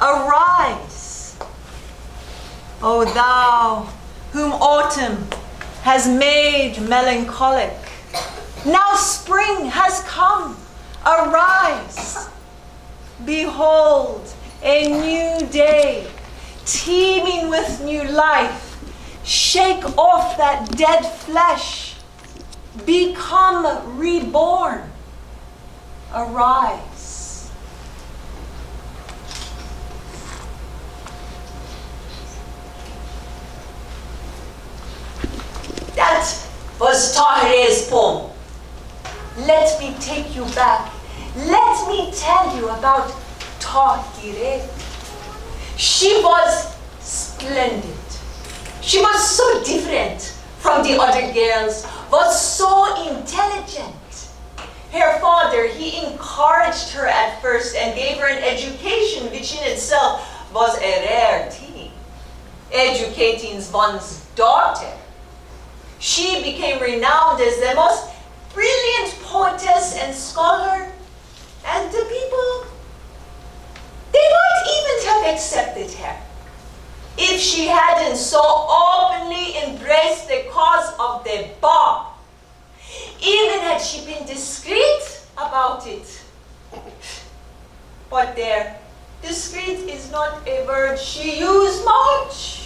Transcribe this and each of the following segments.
Arise, O thou whom autumn has made melancholic. Now spring has come. Arise. Behold, a new day, teeming with new life. Shake off that dead flesh. Become reborn. Arise. That was Taharia's poem. Let me take you back. Let me tell you about Taharia. She was splendid. She was so different from the other girls, was so intelligent. Her father, he encouraged her at first and gave her an education, which in itself was a rare thing. Educating one's daughter. She became renowned as the most brilliant poetess and scholar, and the people, they might even have accepted her if she hadn't so openly embraced the cause of the Bab. Even had she been discreet about it. But there, discreet is not a word she used much.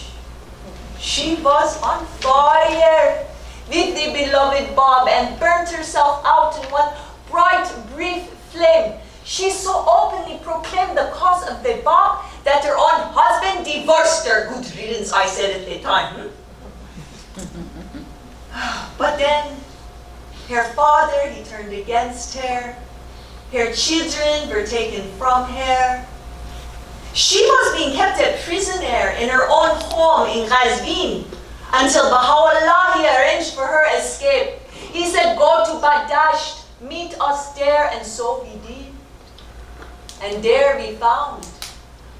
She was on fire with the beloved Bab and burnt herself out in one bright, brief flame. She so openly proclaimed the cause of the Bab that her own husband divorced her. Good riddance, I said at the time. But then, her father, he turned against her. Her children were taken from her. She was being kept a prisoner in her own home in Qazvin until Baha'u'llah, he arranged for her escape. He said, go to Badasht, meet us there, and so we did. And there we found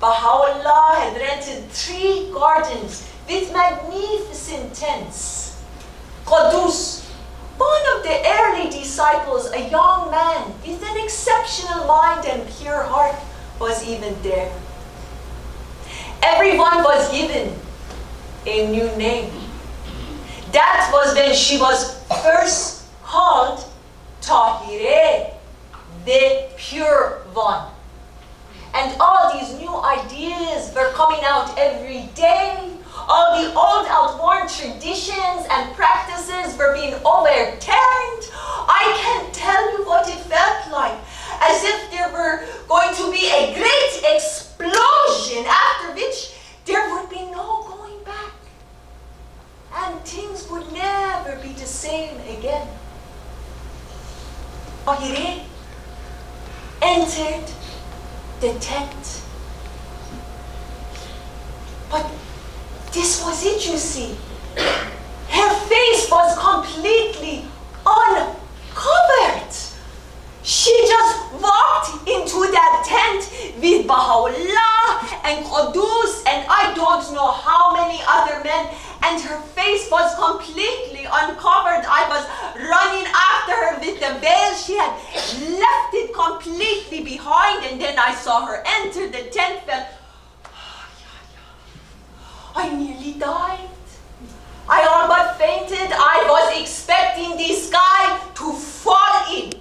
Baha'u'llah had rented 3 gardens with magnificent tents. Qudus, one of the early disciples, a young man with an exceptional mind and pure heart, was even there. Everyone was given a new name. That was when she was first called Taharia, the pure one. And all these new ideas were coming out every day. All the old outworn traditions and practices were being overturned. I can't tell you what it felt like. As if there were going to be a great explosion after which there would be no going back. And things would never be the same again. Taharia entered the tent. But this was it, you see. Her face was completely uncovered. She just walked into that tent with Baha'u'llah and Qudus and I don't know how many other men, and her face was completely uncovered. I was running after her with the veil. She had left it completely behind, and then I saw her enter the tent. I nearly died. I all but fainted. I was expecting the sky to fall in.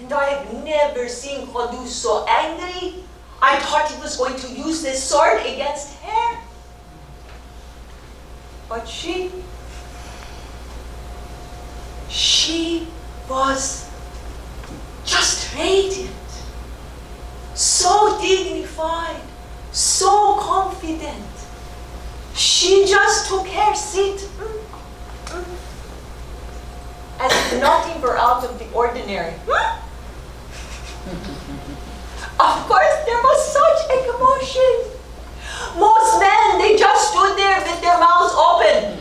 And I have never seen Qudus so angry. I thought he was going to use this sword against her. But she was just radiant, so dignified, so confident. She just took her seat as if nothing were out of the ordinary. Of course, there was such a commotion. Most men, they just stood there with their mouths open.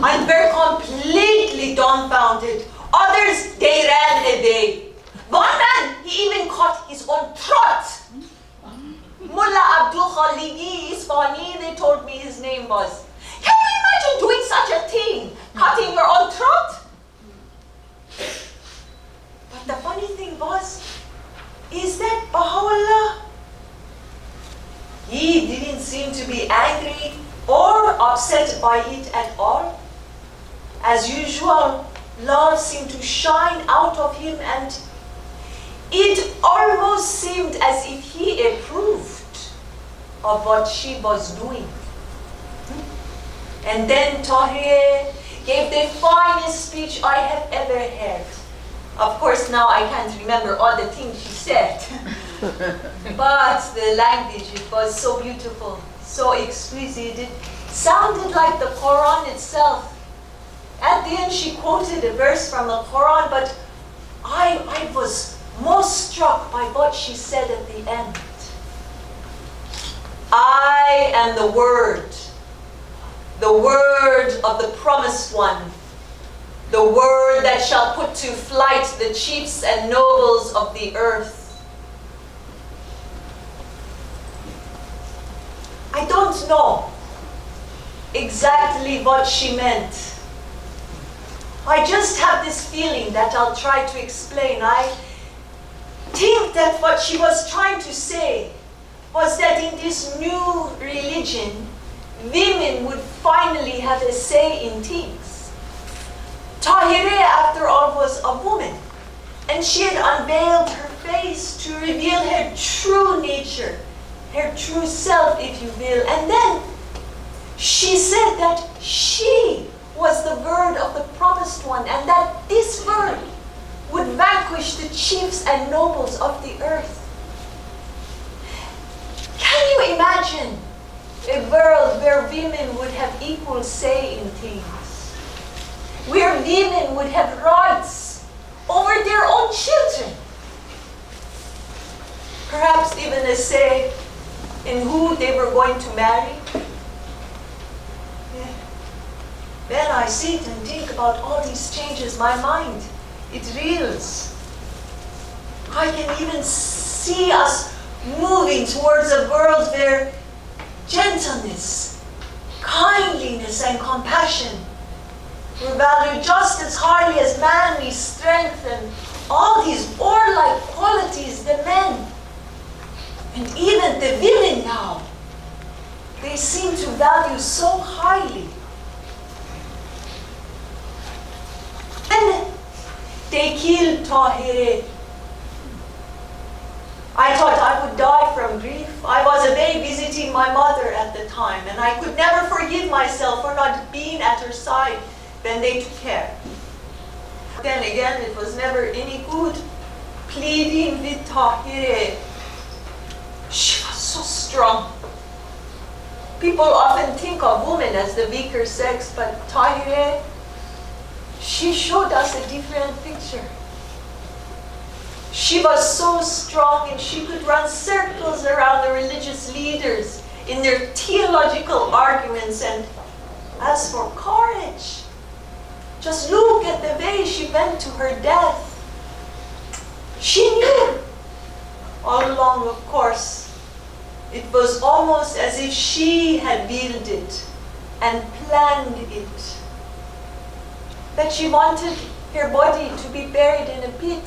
And were completely dumbfounded. Others, they ran away. One man, he even cut his own throat. Mullah Abdul Khalidi Isfani, they told me his name was. Can you imagine doing such a thing? Cutting your own throat? But the funny thing is that Baha'u'llah, upset by it at all. As usual, love seemed to shine out of him, and it almost seemed as if he approved of what she was doing. And then Taharia gave the finest speech I have ever heard. Of course, now I can't remember all the things she said. But the language, it was so beautiful, so exquisite. It sounded like the Quran itself. At the end, she quoted a verse from the Quran, but I was most struck by what she said at the end. I am the word of the promised one, the word that shall put to flight the chiefs and nobles of the earth. I don't know exactly what she meant. I just have this feeling that I'll try to explain. I think that what she was trying to say was that in this new religion, women would finally have a say in things. Taharia, after all, was a woman, and she had unveiled her face to reveal her true nature, her true self, if you will. And then she said that she was the word of the promised one, and that this word would vanquish the chiefs and nobles of the earth. Can you imagine a world where women would have equal say in things? Where women would have rights over their own children? Perhaps even a say in who they were going to marry? When I sit and think about all these changes, my mind, it reels. I can even see us moving towards a world where gentleness, kindliness, and compassion were valued just as highly as manly strength and all these warlike qualities the men. And even the women now, they seem to value so highly. And they killed Taharia. I thought I would die from grief. I was away visiting my mother at the time, and I could never forgive myself for not being at her side when they took her. Then again, it was never any good pleading with Taharia. She was so strong. People often think of women as the weaker sex, but Taharia, she showed us a different picture. She was so strong, and she could run circles around the religious leaders in their theological arguments. And as for courage, just look at the way she went to her death. She knew all along, of course. It was almost as if she had willed it and planned it. That she wanted her body to be buried in a pit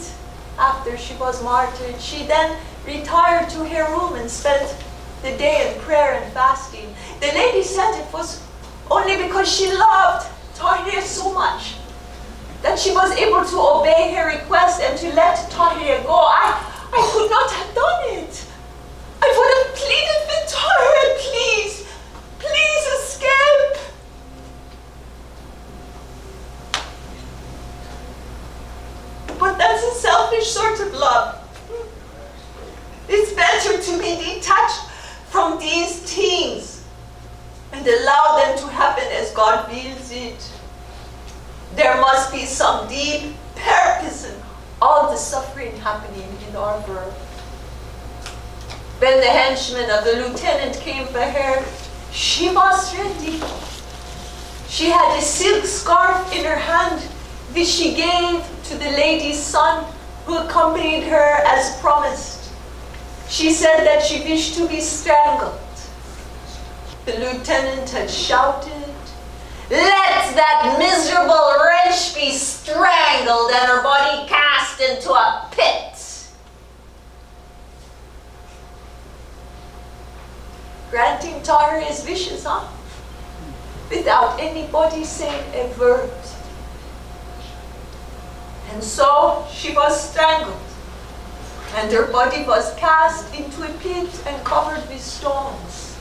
after she was martyred. She then retired to her room and spent the day in prayer and fasting. The lady said it was only because she loved Taharia so much that she was able to obey her request and to let Taharia go. I could not have done it. I would have pleaded with Taharia, please, please escape. But that's a selfish sort of love. It's better to be detached from these things and allow them to happen as God wills it. There must be some deep purpose in all the suffering happening in our world. When the henchman of the lieutenant came for her, she was ready. She had a silk scarf in her hand, which she gave to the lady's son, who accompanied her as promised. She said that she wished to be strangled. The lieutenant had shouted, "Let that miserable wretch be strangled and her body cast into a pit." Granting Taharia's wishes, huh? without anybody saying a word. And so she was strangled, and her body was cast into a pit and covered with stones.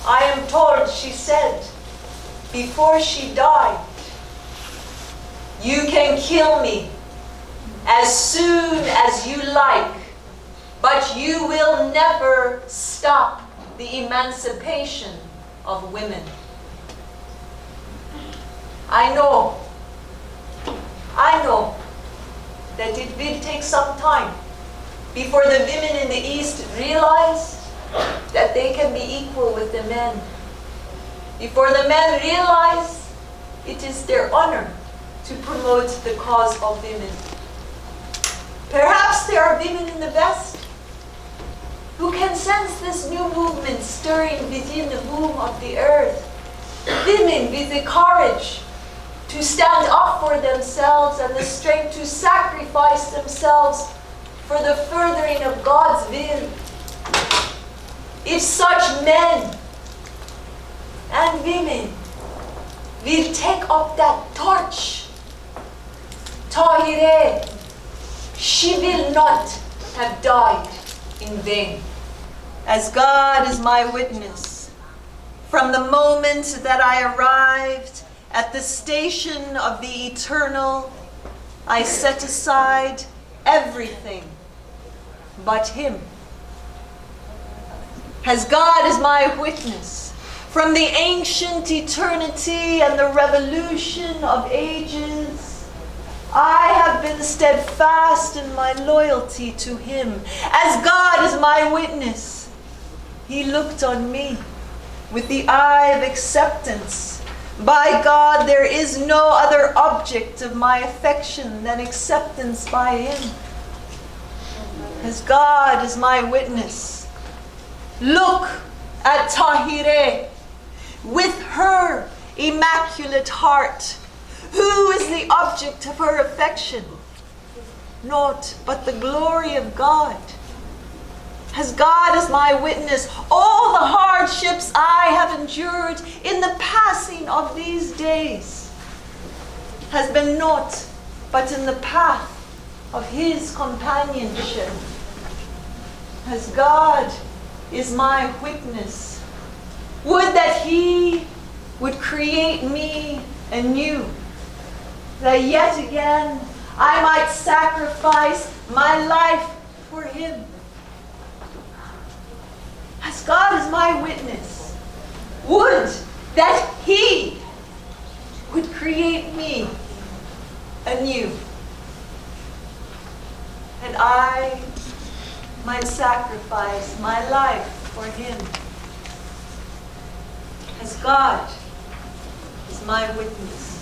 I am told she said, before she died, "You can kill me as soon as you like, but you will never stop the emancipation of women." I know that it will take some time before the women in the East realize that they can be equal with the men. Before the men realize it is their honor to promote the cause of women. Perhaps there are women in the West who can sense this new movement stirring within the womb of the earth. Women with the courage to stand up for themselves and the strength to sacrifice themselves for the furthering of God's will. If such men and women will take up that torch, Taharia, she will not have died in vain. As God is my witness, from the moment that I arrived at the station of the eternal, I set aside everything but Him. As God is my witness, from the ancient eternity and the revolution of ages, I have been steadfast in my loyalty to Him. As God is my witness, He looked on me with the eye of acceptance. By God, there is no other object of my affection than acceptance by Him. As God is my witness, look at Taharia with her immaculate heart. Who is the object of her affection? Naught but the glory of God. As God is my witness, all the hardships I have endured in the passing of these days has been naught but in the path of His companionship. As God is my witness, would that He would create me anew, that yet again I might sacrifice my life for Him. As God is my witness, would that He would create me anew, and I might sacrifice my life for Him. As God is my witness.